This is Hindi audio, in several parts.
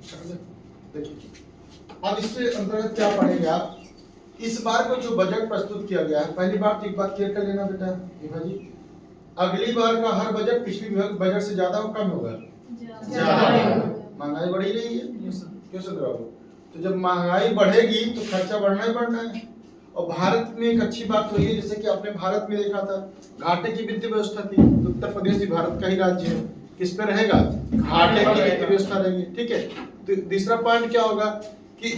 देखिए अब इसके अंतर्गत क्या पढ़ेंगे आप। इस बार को जो बजट प्रस्तुत किया गया है, पहली बात एक बात क्लियर कर लेना बेटा दीपा जी, अगली बार का हर बजट पिछली बजट से ज्यादा और कम होगा, महंगाई बढ़ी रही है, क्यों सुन रहा हो। तो जब महंगाई बढ़ेगी तो खर्चा बढ़ना ही बढ़ना है। और भारत में एक अच्छी बात तो ये, जैसे कि आपने भारत में देखा था घाटे की वित्तीय व्यवस्था थी, तो उत्तर प्रदेश भी भारत का ही राज्य है, किस पे रहेगा, घाटे की वित्तीय व्यवस्था रहेगी, ठीक है। तो तीसरा पॉइंट क्या होगा कि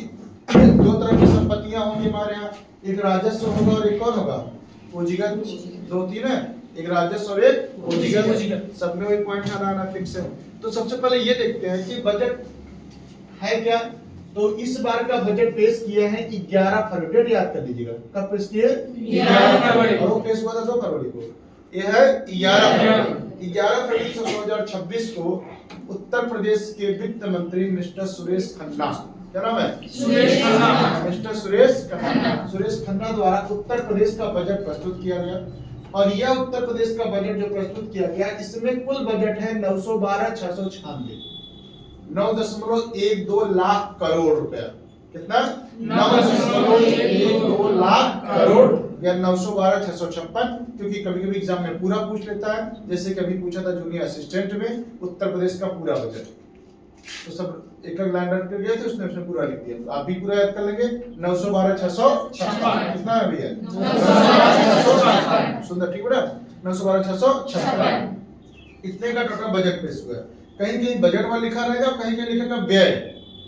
दो तरह की संपत्तियां होंगी हमारे यहाँ, एक राजस्व होगा और एक कौन होगा, पूंजीगत। दो तीन है, एक राजस्व और एक पूंजीगत, सब में वही पॉइंट आना फिक्स है। तो सबसे पहले ये देखते हैं कि बजट है क्या। तो इस बार का बजट पेश किया है 11 फरवरी, याद कर लीजिएगा कब पेश किए, 11 फरवरी, और वो पेश हुआ था 2 फरवरी को। ये है 11 फरवरी 2026 को उत्तर प्रदेश के वित्त मंत्री मिस्टर सुरेश खन्ना, क्या नाम है, सुरेश खन्ना, मिस्टर सुरेश खन्ना द्वारा उत्तर प्रदेश का बजट प्रस्तुत किया गया। और यह उत्तर प्रदेश का बजट जो प्रस्तुत किया गया, इसमें कुल बजट है 912,696, 9.12 लाख करोड़ रुपया। कितना, 9.12 लाख करोड़ या 912,656, क्योंकि कभी कभी एग्जाम में पूरा पूछ लेता है, जैसे कभी पूछा था जूनियर असिस्टेंट में उत्तर प्रदेश का पूरा बजट, तो सब एक एक लाइन रट कर गए थे, उसने पूरा लिख दिया। तो आप भी पूरा याद कर लेंगे, 912,656 कितना है भैया, 912,656, सुंदर, ठीक बेटा, 912,656 इतने का टोटल बजट पेश हुआ है। कहीं कहीं बजट में लिखा रहेगा, कहीं कहीं लिखेगा व्यय,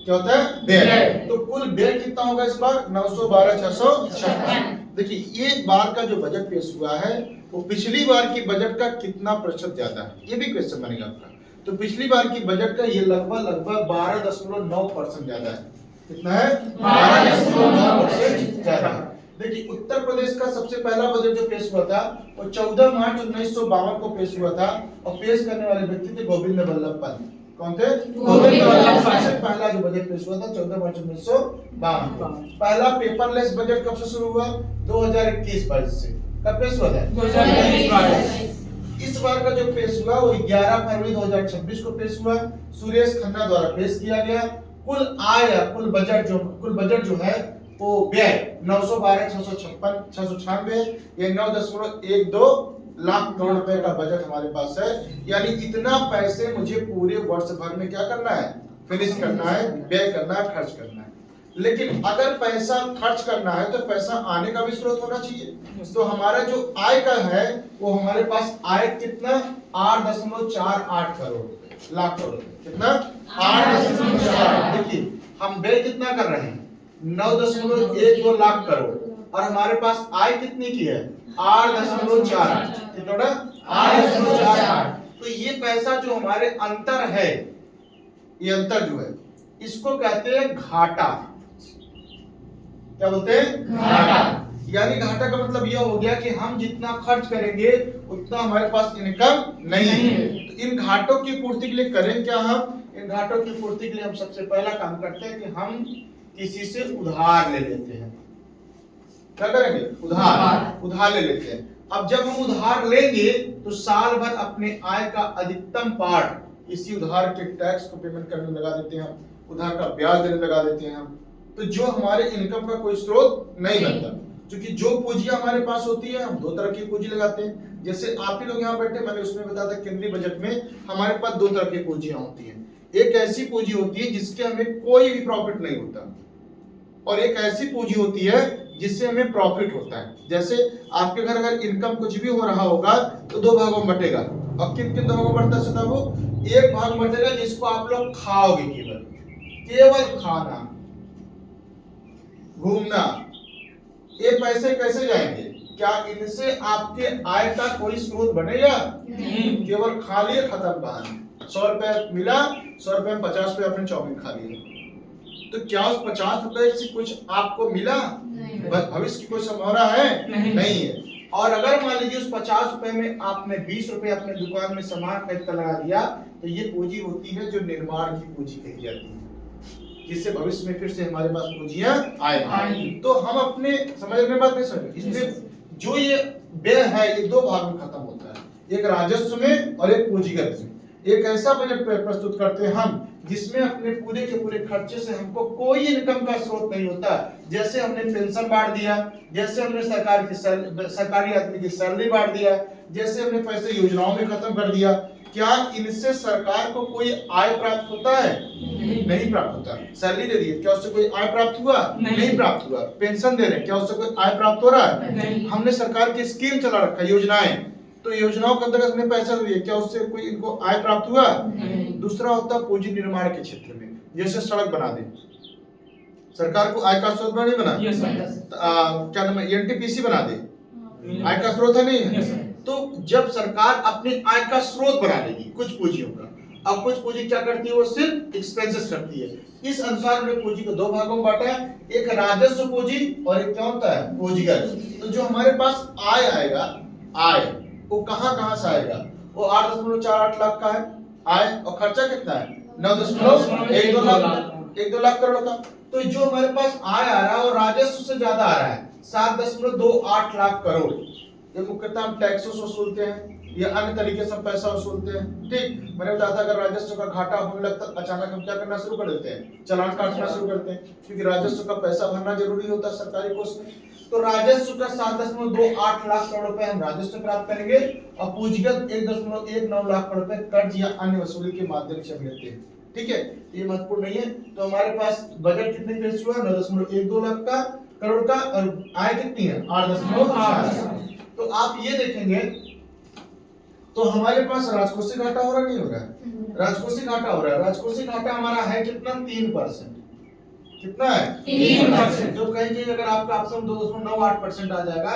क्या होता है, व्यय। तो कुल व्यय कितना होगा इस बार, 912,656। देखिए ये बार का जो बजट पेश हुआ है वो पिछली बार की बजट का कितना प्रतिशत ज्यादा है, ये भी क्वेश्चन बनेगा आपका। तो पिछली बार की बजट का ये लगभग 12.9% ज्यादा है। कितना है, 12.9% ज्यादा है। देखिए उत्तर प्रदेश का सबसे पहला बजट जो पेश हुआ था वो 14 मार्च 1952 को पेश हुआ था, और पेश करने वाले व्यक्ति थे गोविंद वल्लभ पंत। कौन थे, गोविंद वल्लभ पंत। से पहला जो बजट पेश हुआ था 14 मार्च 1952 को। पहला पेपरलेस बजट कब से शुरू हुआ, 2021-22 से। कब पेश हुआ था, 2021-22। इस बार का जो पेश हुआ वो 11 फरवरी 2026 को पेश हुआ, सुरेश खन्ना द्वारा पेश किया गया। कुल आय, कुल बजट जो है वो व्यय 912,696, ये 9.12 लाख करोड़ रुपए का बजट हमारे पास है। यानी इतना पैसे मुझे पूरे वर्ष भर में क्या करना है, फिनिश करना है, व्यय करना है, खर्च करना है। लेकिन अगर पैसा खर्च करना है तो पैसा आने का भी स्रोत होना चाहिए। तो हमारा जो आय का है वो हमारे पास आय कितना, 8.48 करोड़ लाख करोड़, कितना 8.4। देखिए हम व्यय कितना कर रहे हैं, 9.12 लाख करोड़, और हमारे पास आय कितनी की है, 8.48, कितना 8.48। तो ये पैसा जो हमारे अंतर है, ये अंतर जो है इसको कहते हैं घाटा। क्या बोलते हैं, घाटा। यानी घाटा का मतलब यह हो गया कि हम जितना खर्च करेंगे उतना हमारे पास इनकम नहीं है। तो इन घाटों की पूर्ति के लिए करें क्या, हम इन घाटों की पूर्ति के लिए हम सबसे पहला काम करते हैं कि हम किसी से उधार ले लेते हैं। क्या करेंगे, उधार ले लेते हैं। अब जब हम उधार लेंगे तो साल भर अपने आय का अधिकतम पार्ट इसी उधार के टैक्स को पेमेंट करने लगा देते हैं, उधार का ब्याज देने लगा देते हैं हम। तो जो हमारे इनकम का कोई स्रोत नहीं बनता, क्योंकि जो पूंजी हमारे पास होती है हम दो तरह की पूंजी लगाते हैं। जैसे आप ही लोग यहाँ बैठे, मैंने उसमें बताया था केंद्रीय बजट में हमारे पास दो तरह की पूंजियां होती हैं। एक ऐसी पूंजी होती है जिसके हमें कोई भी प्रॉफिट नहीं होता, और एक ऐसी पूंजी होती है जिससे हमें प्रॉफिट होता है। जैसे आपके घर अगर इनकम कुछ भी हो रहा होगा तो 2 भागों में बटेगा, और किन किन भागों में बढ़ता है, वो एक भाग बटेगा जिसको आप लोग खाओगे, केवल खाना घूमना। ये पैसे कैसे जाएंगे, क्या इनसे आपके आय का कोई स्रोत बनेगा, नहीं। केवल खा लिए, खत्म कहानी। 100 रुपए मिला, 100 रुपए में 50 रुपए आपने चाउमीन खा लिया, तो क्या उस 50 रुपए से कुछ आपको मिला, भविष्य की कोई संभावना है, नहीं है। और अगर मान लीजिए उस 50 रुपए में आपने 20 रुपए अपने दुकान में सामान खरीद कर लगा दिया, तो ये पूंजी होती है जो निर्माण की पूंजी कही जाती है, जिससे भविष्य में फिर से हमारे पास पूंजियां आएंगी। तो हम अपने समझने बात नहीं समझ, इसमें जो ये व्यय है ये 2 भाग में खत्म होता है, एक राजस्व में और एक पूंजीगत में। एक ऐसा बजट प्रस्तुत करते हैं हम जिसमें अपने पूरे के पूरे खर्चे से हमको कोई इनकम का स्रोत नहीं होता। जैसे हमने पेंशन बांट दिया, जैसे हमने सरकारी आदमी की सैलरी बांट दिया, जैसे हमने पैसे योजनाओं में खत्म कर दिया, क्या इनसे सरकार को कोई आय प्राप्त होता है? नहीं प्राप्त होता। सैलरी दे दी, क्या उससे कोई आय प्राप्त हुआ? नहीं प्राप्त हुआ। पेंशन दे रहे, क्या उससे कोई आय प्राप्त हो रहा है? हमने सरकार की स्कीम चला रखा है, योजनाएं, तो योजनाओं के अंतर्गत हमने पैसा दिया, क्या उससे कोई इनको आय प्राप्त हुआ? दूसरा होता है पूंजी निर्माण के क्षेत्र में, जैसे सड़क बना दे, सरकार को आय का स्रोत नहीं बना, क्या नाम है, एनटीपीसी बना दे, आय का स्रोत है नहीं? तो जब सरकार अपने आय का स्रोत बना लेगी कुछ पूंजियों का, अब कुछ पूंजी क्या करती है, वो सिर्फ एक्सपेंसेस करती है। इस अनुसार हमने पूंजी को दो भागों में बांटा है, एक राजस्व पूंजी और एक क्या होता है, पूंजीगत। तो जो हमारे पास आय आएगा, आय वो कहां से आएगा? वो 8.48 लाख का है आय, और खर्चा कितना है? 9.12 लाख, 1-2 लाख करोड़ का। तो जो हमारे पास आय आ रहा है वो राजस्व से ज्यादा आ रहा है, 7.28 लाख करोड़। ये मुख्यतः हम टैक्सों से वसूलते हैं या अन्य तरीके से पैसा वसूलते हैं। ठीक, मैंने बताया था अगर राजस्व का घाटा होने लगता अचानक हम क्या करना शुरू कर देते हैं, चालान काटना शुरू करते हैं, क्योंकि राजस्व का पैसा भरना जरूरी होता है सरकारी कोष में। तो राजस्व का 7.28 लाख करोड़ रुपए हम राजस्व प्राप्त करेंगे, और पूंजीगत 1.19 लाख करोड़ रुपए कर्ज या अन्य वसूली के माध्यम से हम लेते हैं। ठीक है, ये महत्वपूर्ण नहीं है। तो हमारे पास बजट कितने पेश हुआ? 9.12 लाख का करोड़ का, और आय कितनी है? 8.8। तो आप ये देखेंगे तो हमारे पास राजकोषीय घाटा हो रहा नहीं हो रहा है? राजकोषीय घाटा हो रहा है। राजकोषीय घाटा हमारा है कितना? 3%। कितना है? 3%। जो कहेंगे अगर आपका ऑप्शन 2.98% आ जाएगा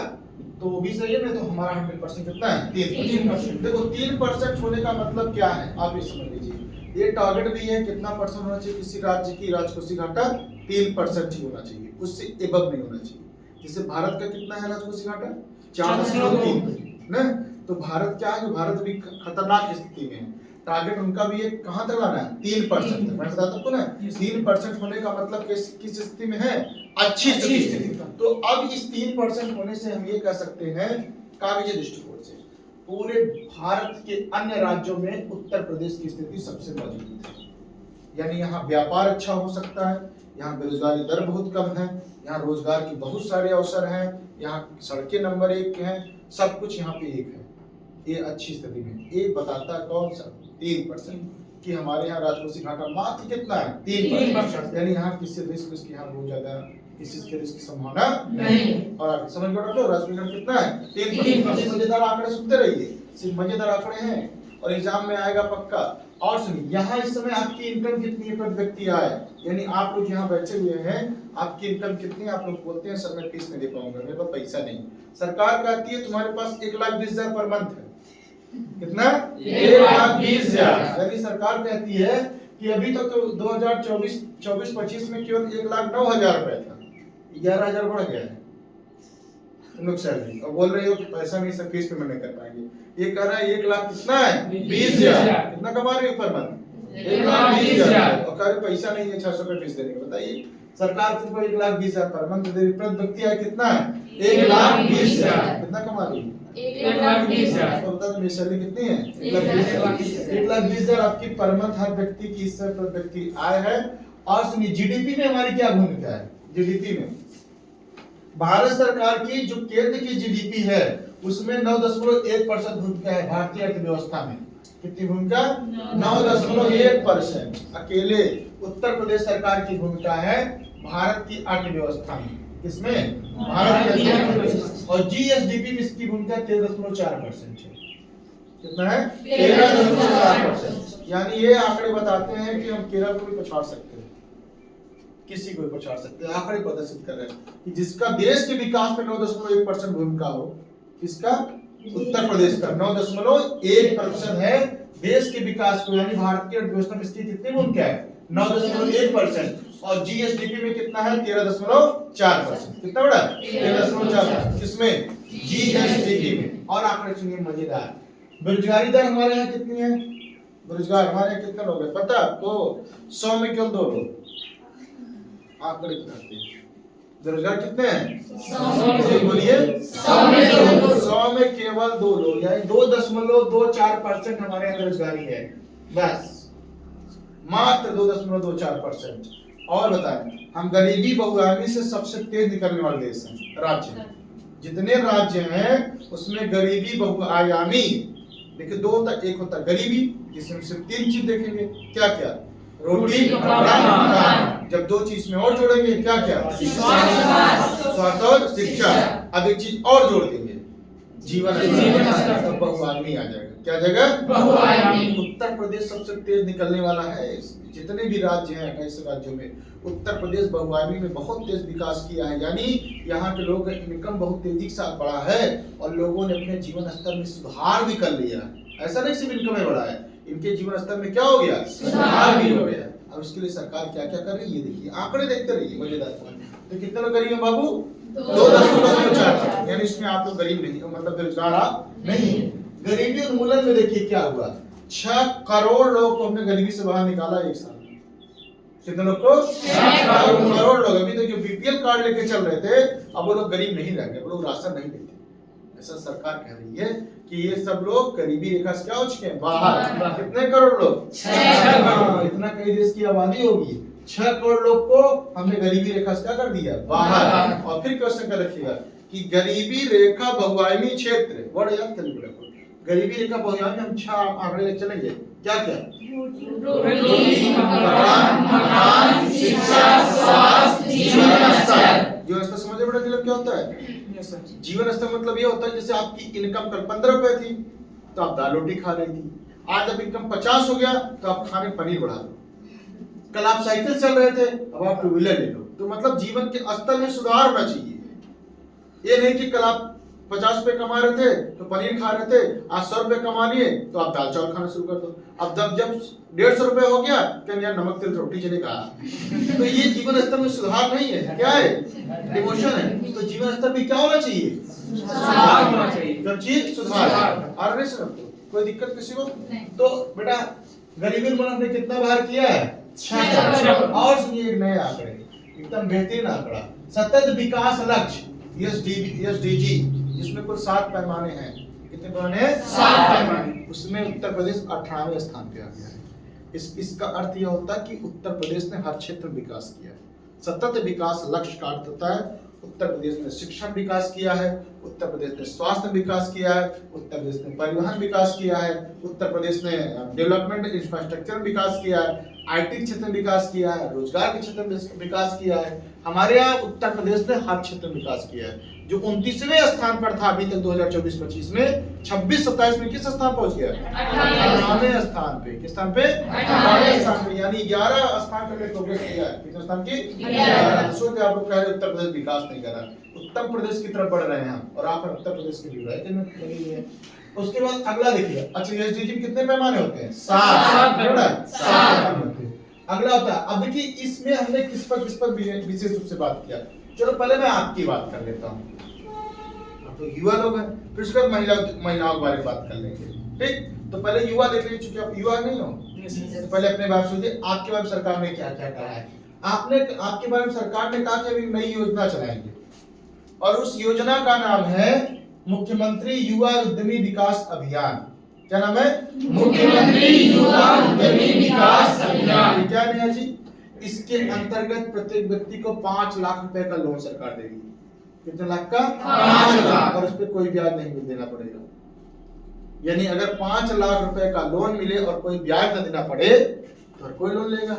तो वो भी सही है, नहीं तो हमारा 100% कितना है? 3%। देखो 3% होने का मतलब क्या है आप ये समझ लीजिए। ये टारगेट भी है, कितना परसेंट होना चाहिए किसी राज्य की राजकोषीय घाटा? 3% ही होना चाहिए, उससे एबव नहीं होना चाहिए। जैसे भारत का कितना है राजकोषीय घाटा? 4.3 ना। तो भारत क्या है, भारत भी खतरनाक स्थिति में है। टारगेट उनका भी है कहां तक लाना है? 3%। मैं बताता हूं ना, 3% होने का मतलब किस स्थिति में है? अच्छी स्थिति। तो अब इस 3% होने से हम ये कह सकते हैं कागजी दृष्टिकोण से पूरे भारत के अन्य राज्यों में उत्तर प्रदेश की स्थिति सबसे मजबूत है। यानी यहाँ व्यापार अच्छा हो सकता है, यहाँ बेरोजगारी दर बहुत कम है, यहाँ रोजगार की बहुत सारे अवसर हैं, यहाँ सड़कें नंबर 1 के हैं, सब कुछ यहाँ पे एक है। ये अच्छी स्थिति में एक बताता है कौन सा? 3% कि हमारे यहाँ राजकोषीय घाटा मात्र कितना है? 3%। यानी यहाँ किसी रिस्क की यहाँ बहुत ज्यादा किसी के रिस्क की संभावना नहीं। और आगे समझ में लो राजकोषीय घाटा कितना है? 3%। मजेदार आंकड़े सुनते रहिए, सिर्फ मजेदार आंकड़े हैं और एग्जाम में आएगा पक्का। और सुनिए, यहाँ इस समय आपकी इनकम कितनी है प्रति व्यक्ति आय? यानी आप लोग यहाँ बैठे हुए हैं, आपकी इनकम कितनी है? आप लोग बोलते हैं सर मैं फीस नहीं दे पाऊंगा, मेरे पास पैसा नहीं। सरकार कहती है तुम्हारे पास 1,20,000 पर मंथ है। कितना? 1,20,000। यानी सरकार कहती है कि अभी तक तो 2024-25 में केवल 1,09,000 रुपए था, 11,000 बढ़ गया है तुम लोग सैलरी, और बोल रहे हो कि पैसा नहीं सर फीस पेमेंट नहीं कर पाएंगे। ये कह रहा है 1 लाख कितना है? 20,000। कितना कमा रहे हो पर मंथ? 1,20,000। और कह रहे पैसा नहीं है 600 रुपए फीस देने का। बताइए, सरकार तुमको 1,20,000 पर मंथ दे रही, प्रति व्यक्ति आय कितना है? 1,20,000। कितना कमा रही है? 1,20,000। तो बता दो मेरी सैलरी कितनी है? 1,20,000 आपकी पर मंथ हर व्यक्ति की इस प्रति व्यक्ति आय है। और सुनिए, जीडीपी में हमारी क्या भूमिका है? जीडीपी में भारत सरकार की जो केंद्र की जीडीपी है उसमें 9.1% भूमिका है भारतीय अर्थव्यवस्था में। कितनी भूमिका? 9.1%। अकेले उत्तर प्रदेश सरकार की भूमिका है भारत की अर्थव्यवस्था में। इसमें भारत की, और जीएसडीपी में इसकी भूमिका 13.4% है। कितना है? 13.4%। यानी ये आंकड़े बताते हैं कि हम केरल को भी पछाड़ सकते हैं, किसी को भी पछाड़ सकते हैं। आंकड़े प्रदर्शित कर रहे हैं कि जिसका देश के विकास में 9.1% भूमिका हो, किसका? उत्तर प्रदेश का 9.1% है देश के विकास को। यानी भारत की अर्थव्यवस्था में इसकी कितनी भूमिका है? 9.1%। और जीएसडीपी में कितना है? 13.4%। कितना बड़ा? 13.4%। किसमें? जीएसडीपी में। और आंकड़े सुनिए मजेदार, बेरोजगारी दर हमारे यहाँ कितनी है? बेरोजगार हमारे यहाँ कितने लोग हैं पता है आपको? 100 में केवल 2 लोग। आंकड़े बताते हैं बेरोजगार कितने हैं? 100 बोलिए। 100 में केवल 2 लोग, यानी 2.24% हमारे यहाँ बेरोजगारी है बस। मात्र 2.24%। और बताएं, हम गरीबी बहुआयामी से सबसे तेज निकलने वाले देश हैं, राज्य। जितने राज्य हैं उसमें गरीबी बहुआयामी, देखिए दो होता, एक होता गरीबी जिसमें सिर्फ 3 चीज देखेंगे, क्या क्या, रोटी कपड़ा मकान। जब 2 चीज में और जोड़ेंगे, क्या क्या, स्वास्थ्य और शिक्षा। अब एक चीज और जोड़ देंगे, जीवन स्तर, बहुआयामी आ जाएगा। क्या जाएगा, बहुआयामी। उत्तर प्रदेश सबसे तेज निकलने वाला है। जितने भी राज्य हैं 28 राज्यों में उत्तर प्रदेश बहुआयामी में बहुत तेज विकास किया है, यानी यहाँ के लोगों का इनकम बहुत तेजी के साथ बढ़ा है और लोगों ने अपने जीवन स्तर में सुधार भी कर लिया। ऐसा नहीं सिर्फ इनकम में बढ़ा है, इनके जीवन स्तर में क्या हो गया, सुधार भी हो गया। अब इसके लिए सरकार क्या क्या कर रही है, ये देखिए, आंकड़े देखते रहिए, मजेदार। तो कितने लोग गरीब हैं बाबू, 2.24, यानी इसमें आप लोग गरीब नहीं, मतलब बेरोजगार आप नहीं। गरीबी उन्मूलन में देखिए क्या हुआ, 6 करोड़ लोग को हमने गरीबी से बाहर निकाला एक साल में। कितने लोग को, 6 करोड़ लोग। अभी तो जो बीपीएल कार्ड लेके चल रहे थे, अब वो लोग गरीब नहीं रह गए, वो लोग राशन नहीं लेते। ऐसा सरकार कह रही है कि ये सब लोग गरीबी रेखा से क्या हो चुके हैं, बाहर। कितने करोड़ लोग, 6 करोड़। इतना कई देश की आबादी होगी, 6 करोड़ लोग को हमने गरीबी रेखा से क्या कर दिया, बाहर। और फिर क्वेश्चन कर रखिएगा कि गरीबी रेखा बहुआयामी क्षेत्र, वर्ड याद कर लीजिएगा, गरीबी रेखा बहुआयामी हम 6 आंकड़े ले चलेंगे, क्या क्या, रोटी मकान शिक्षा स्वास्थ्य जीवन स्तर। जीवन स्तर समझे बेटा मतलब क्या होता है, जीवन स्तर मतलब ये होता है जैसे आपकी इनकम कल 15 रुपए थी तो आप दाल रोटी खा रही थी, आज अब इनकम 50 हो गया तो आप खाने पनीर बढ़ा दो। कल आप साइकिल चल रहे थे, अब आप 2 व्हीलर ले लो। तो मतलब जीवन के स्तर में सुधार होना चाहिए। ये नहीं कि कल आप 50 रुपए कमा रहे थे तो पनीर खा रहे थे, आज 100 रुपए कमा लिए तो आप दाल चावल खाना शुरू कर दो। अब जब 150 रुपए हो गया क्या यार नमक तेल रोटी चलेगा। तो ये जीवन स्तर में सुधार नहीं है, क्या है, डिमोशन है। तो जीवन स्तर में क्या होना चाहिए, सुधार होना चाहिए। जब चीज सुधार आ रहे हैं, कोई दिक्कत किसी को। तो बेटा गरीबी उन्मूलन हमने कितना बार किया है, 6। और सुनिए एक नया आंकड़े, एकदम बेहतरीन आंकड़ा, सतत विकास लक्ष्य एसडीजी, जिसमें कुल 7 पैमाने हैं। कितने पैमाने हैं, 7 पैमाने। उसमें उत्तर प्रदेश 18वें स्थान पे आ गया है। इसका अर्थ यह होता है कि उत्तर प्रदेश ने हर क्षेत्र में विकास किया है। सतत विकास लक्ष्य का अर्थ होता है उत्तर प्रदेश ने शिक्षण विकास किया है, उत्तर प्रदेश ने स्वास्थ्य विकास किया है, उत्तर प्रदेश ने परिवहन विकास किया है, उत्तर प्रदेश ने डेवलपमेंट इंफ्रास्ट्रक्चर विकास किया है, आईटी क्षेत्र में विकास किया है, रोजगार के क्षेत्र में विकास किया है। हमारे यहाँ उत्तर प्रदेश ने हर क्षेत्र में विकास किया है। जो 29वें स्थान पर था अभी तक 2024-25 में, 26-27 में किस स्थान पहुंच गया, 18वें स्थान पे। किस स्थान पे, 18वें स्थान पे, यानी 11 स्थान पे प्रोग्रेस किया है। कितने स्थान की, 11। सोचते आप लोग कह रहे उत्तर प्रदेश विकास नहीं कर रहा, उत्तर प्रदेश की तरफ बढ़ रहे हैं हम, और आप उत्तर प्रदेश के लिए। उसके बाद अगला देखिए, अच्छा एसडीजी कितने पैमाने होते हैं, 7। अगला होता है, अब देखिए इसमें हमने किस पर विशेष रूप से बात किया। चलो पहले मैं आपकी बात कर लेता हूँ, आप तो युवा लोग हैं, फिर उसके बाद महिलाओं के बारे में बात कर लेंगे, ठीक। तो पहले युवा देख लीजिए, चूंकि आप युवा नहीं हो, तो पहले अपने बारे में सोचिए, आपके बारे में सरकार ने क्या क्या कहा है। आपके बारे में सरकार ने कहा कि अभी नई योजना चलाएंगे, और उस योजना का नाम है मुख्यमंत्री युवा उद्यमी विकास अभियान। क्या नाम है, मुख्यमंत्री युवा उद्यमी विकास अभियान। क्या नया जी, इसके अंतर्गत प्रत्येक व्यक्ति को 5 लाख रुपए का लोन सरकार देगी। कितने लाख का, 5 लाख, और उस पर कोई ब्याज नहीं देना पड़ेगा। यानी अगर 5 लाख रुपए का लोन मिले और कोई ब्याज न देना पड़े तो कोई लोन लेगा।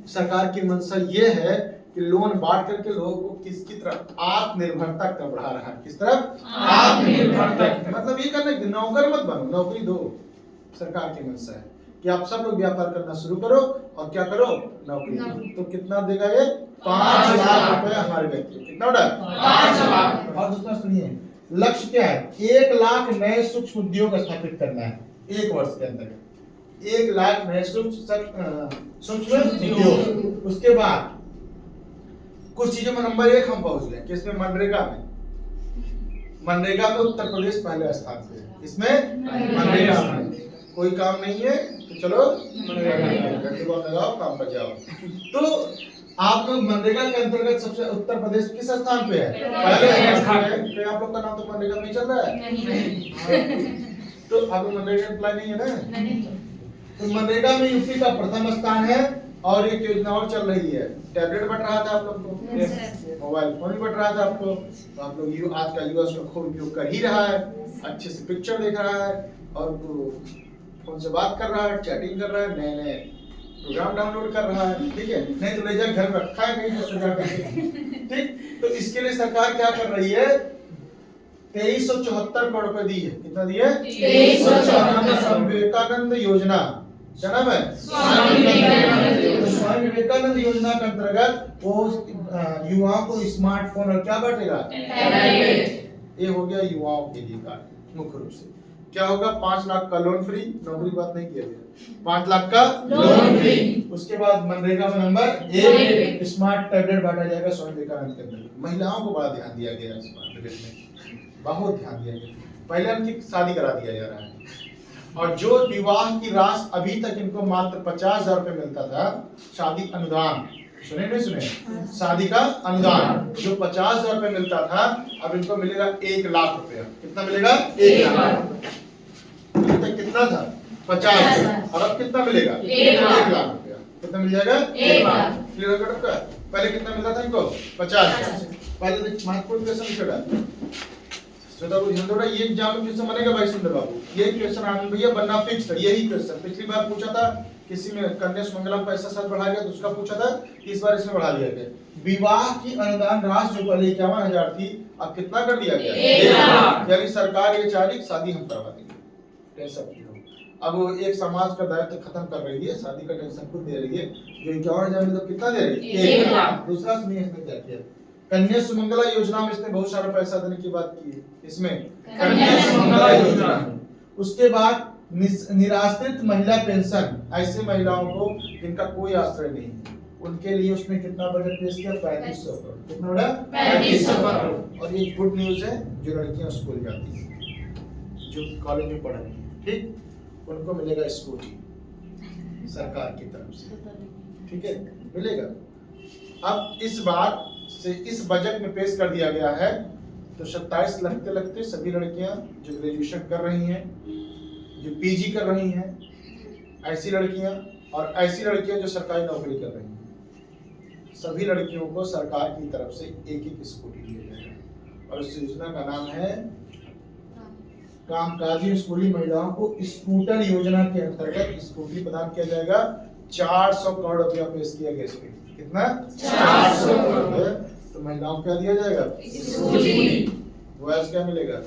सरकार की मंशा ये है कि लोन बांट करके लोगों को किसकी तरफ, आत्मनिर्भरता का बढ़ा रहा है। किस तरफ, आत्मनिर्भरता। मतलब ये करना कि नौकर मत बनो, नौकरी दो। सरकार की मंशा है कि आप सब लोग व्यापार करना शुरू करो और क्या करो, नौकरी दो। तो कितना देगा ये, 5 लाख रुपए हमारे व्यक्ति। कितना उड़ा, 5 लाख। और दूसरा सुनिए, लक्ष्य क्या है, 1 लाख नए सूक्ष्म उद्योग स्थापित करना है 1 वर्ष के अंदर। 1 लाख नए सूक्ष्म उद्योग। उसके बाद कुछ चीजों में नंबर 1 हम पहुंच गए, किसमें, मनरेगा में। मनरेगा में उत्तर प्रदेश पहले स्थान पे है। इसमें मनरेगा में कोई काम नहीं है तो चलो मनरेगा लगाओ, काम पर जाओ। तो आप लोग मनरेगा के अंतर्गत सबसे उत्तर प्रदेश किस स्थान पे है, पहले स्थान पे। तो आप लोग का नाम तो मनरेगा में चल रहा है, नहीं। तो आप लोग मनरेगा अप्लाई नहीं है ना। तो मनरेगा में यूपी का प्रथम स्थान है। और एक योजना और चल रही है, टैबलेट बट रहा था आप लोग को, मोबाइल फोन भी बट रहा था आपको, तो आप लोग आज का युवा उसका खूब उपयोग कर ही रहा है, अच्छे से पिक्चर देख रहा है और फोन से बात कर रहा है, चैटिंग कर रहा है, नए नए प्रोग्राम डाउनलोड कर रहा है, ठीक है, नहीं तो ले जाकर घर में रखा है कहीं 10,000 का, ठीक। तो इसके लिए सरकार क्या कर रही है, 2374 करोड़ रुपए दी है। कितना दी है? 2374। स्वामी विवेकानंद योजना, क्या नाम है? स्वामी विवेकानंद योजना के अंतर्गत वो युवाओं को स्मार्टफोन और क्या बांटेगा? ये हो गया युवाओं के लिए कार्य मुख्य रूप से। क्या होगा? 5 लाख का लोन फ्री, नौकरी बात नहीं किया गया, 5 लाख का लोन फ्री। उसके बाद मनरेगा में नंबर 1 स्मार्ट टैबलेट बांटा जाएगा स्वामी विवेकानंद के अंदर। महिलाओं को बड़ा ध्यान दिया गया है स्मार्ट टैबलेट में, बहुत ध्यान दिया गया। पहले उनकी शादी करा दिया जा रहा है और जो विवाह की राशि अभी तक इनको मात्र 50,000 रुपए मिलता था, शादी अनुदान, सुने नहीं सुने? शादी का अनुदान जो 50,000 रुपए मिलता था, अब इनको मिलेगा 1 लाख रुपया। कितना मिलेगा? 1 लाख। कितना था? 50,000 और अब कितना मिलेगा? 1 लाख रुपया। कितना मिल जाएगा? 1 लाख। क्लियर हो गया? पहले कितना मिलता था इनको? 50,000। पहले महत्वपूर्ण क्वेश्चन छोड़ा ये एग्जाम में क्वेश्चन बनेगा भाई सुंदर बाबू, यही क्वेश्चन आनंद भैया बनना फिक्स है। यही क्वेश्चन पिछली बार पूछा था, किसी में कन्या सुमंगलम पैसा साथ बढ़ाया गया तो उसका पूछा था, इस बार इसमें बढ़ा दिया गया। विवाह की अनुदान राशि जो पहले 51,000 थी, अब कितना कर दिया गया? 1 लाख। यानी सरकार ये चाह रही शादी हम करवा देंगे, टेंशन क्यों? अब वो एक समाज का दायित्व खत्म कर रही है, शादी का टेंशन खुद दे रही है। जो 51,000 में तो कितना दे रही है? 1 लाख। दूसरा सुनिए इसमें क्या किया, कन्या सुमंगला योजना में इसने बहुत सारा पैसा देने की बात की है। इसमें कन्या सुमंगला योजना, उसके बाद निराश्रित महिला पेंशन, ऐसे महिलाओं को जिनका कोई आश्रय नहीं है, उनके लिए उसने कितना बजट पेश किया? 3500 करोड़। कितना बड़ा? 3500 करोड़। और ये गुड न्यूज है, जो लड़कियां स्कूल जाती हैं, जो कॉलेज में पढ़ रही हैं, ठीक, उनको मिलेगा स्कूटी सरकार की तरफ से, ठीक है, मिलेगा। अब इस बार से इस बजट में पेश कर दिया गया है, तो 27 लगते लगते सभी लड़कियां जो ग्रेजुएशन कर रही हैं, जो पीजी कर रही हैं, ऐसी लड़कियां और ऐसी लड़कियां जो सरकारी नौकरी कर रही हैं, सभी लड़कियों को सरकार की तरफ से एक स्कूटी दिया जाएगा। और इस योजना का नाम है कामकाजी स्कूली महिलाओं को स्कूटर योजना के अंतर्गत स्कूटी प्रदान किया जाएगा। 400 करोड़ रुपया पेश किया गया इसमें। कितना? 400 करोड़। तो महिलाओं को क्या दिया जाएगा? बॉयज क्या मिलेगा?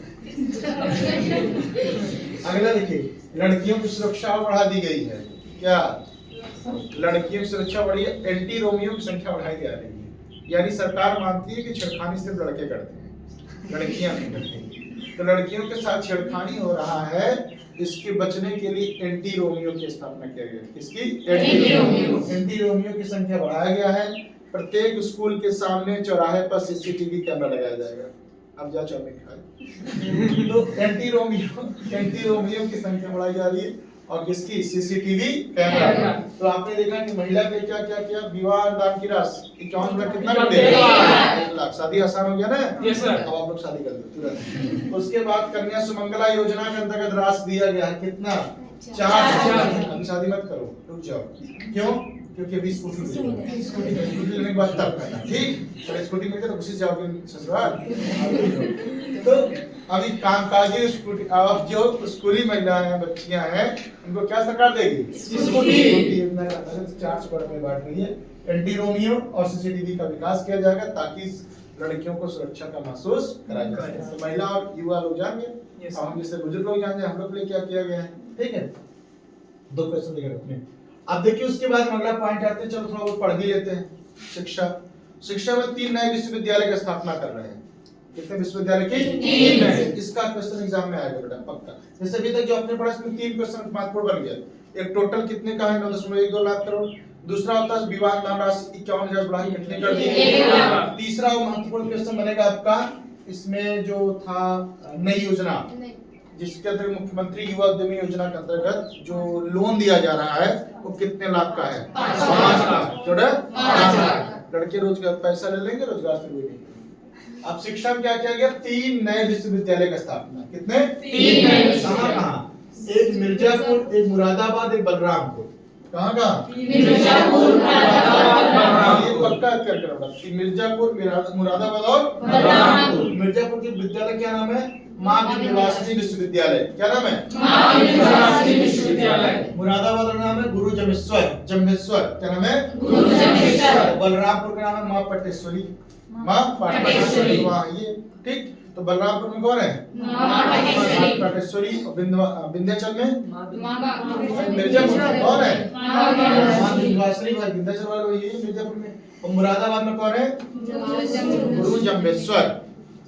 अगला देखिए, लड़कियों की सुरक्षा बढ़ा दी गई है। क्या लड़कियों की सुरक्षा बढ़ी है? एंटी रोमियो की संख्या बढ़ाई जा रही है। यानी सरकार मानती है कि छेड़खानी सिर्फ लड़के करते हैं, लड़कियां नहीं करती। तो लड़कियों के साथ छेड़खानी हो रहा है, इसके बचने के लिए एंटी रोमियो की स्थापना किया गया। किसकी? एंटी रोमियो की संख्या बढ़ाया गया है। प्रत्येक स्कूल के सामने चौराहे पर सीसीटीवी कैमरा लगाया जाएगा। अब जा चाउमीन खाए। तो एंटी रोमियो की संख्या बढ़ाई जा रही है और किसकी? CCTV camera. तो आपने देखा कि महिला के क्या क्या किया? विवाह अनुदान की राशि 51 लाख कितना कर दिया? 1 लाख। शादी आसान हो गया ना? Yes sir. अब आप लोग शादी कर लो तुरंत। उसके बाद कन्या सुमंगला योजना के अंतर्गत राशि दिया गया है कितना? 4,000। अभी शादी मत करो, रुक जाओ। क्यों? क्योंकि अभी स्कूटी लेने के बाद तब करना, ठीक? और स्कूटी मिल गई तो खुशी जाओगे ससुराल। तो अभी कामकाजी स्कूटी, अब जो स्कूली महिलाएं हैं, बच्चियां हैं, उनको क्या सरकार देगी? स्कूटी योजना का 400 करोड़ में बांट रही है। एंटी रोमियो और सीसीटीवी का विकास किया जाएगा ताकि लड़कियों को सुरक्षा का महसूस कराया जा सके। तो महिला और युवा लोग जाएंगे और हम जैसे बुजुर्ग लोग जाएंगे, हम लोग के लिए क्या किया गया है, ठीक है। 2 क्वेश्चन देकर अपने अब देखिए। उसके बाद अगला पॉइंट आते हैं, चलो थोड़ा बहुत पढ़ भी लेते हैं। शिक्षा में 3 नए विश्वविद्यालय की स्थापना कर रहे हैं। कितने विश्वविद्यालय की? 3 नए। इसका क्वेश्चन एग्जाम में आएगा बेटा पक्का। जैसे अभी तक जो आपने पढ़ा इसमें 3 क्वेश्चन महत्वपूर्ण बन गया। एक टोटल कितने का है? 9.12 लाख करोड़। दूसरा होता है विवाह अनुदान राशि 51,000 बढ़ा के कितने कर दी? तीसरा महत्वपूर्ण क्वेश्चन बनेगा आपका, इसमें जो था नई योजना, जिसके अंतर्गत मुख्यमंत्री युवा उद्यमी योजना के अंतर्गत जो लोन दिया जा रहा है वो कितने लाख का है? 5 लाख। 5 लाख। लड़के रोजगार पैसा ले लेंगे, रोजगार से नहीं। अब शिक्षा में क्या किया गया? 3 नए विश्वविद्यालय का स्थापना। कितने? 3 नए। कहां? एक मिर्जापुर, एक मुरादाबाद, एक बलरामपुर। कहाँ का? मिर्जापुर, मुरादाबाद, बलरामपुर। ये पक्का कर करना कि मिर्जापुर, मुरादाबाद और बलरामपुर। मिर्जापुर के विद्यालय क्या नाम है? माँ विंध्यवासिनी विश्वविद्यालय। क्या नाम है? माँ विंध्यवासिनी विश्वविद्यालय। मुरादाबाद का नाम है गुरु जम्भेश्वर। क्या नाम है? गुरु जम्भेश्वर। बलरामपुर का नाम है माँ पटेश्वरी। माँ पटेश्वरी वहाँ ये ठीक। तो बलरामपुर में कौन है? माँ पटेश्वरी। और विंध्याचल में पटेश्वरी। मिर्जापुर में कौन है? माँ विंध्यवासिनी भाई विंध्याचल वाले वही है मिर्जापुर में। और मुरादाबाद में कौन है? गुरु जम्भेश्वर।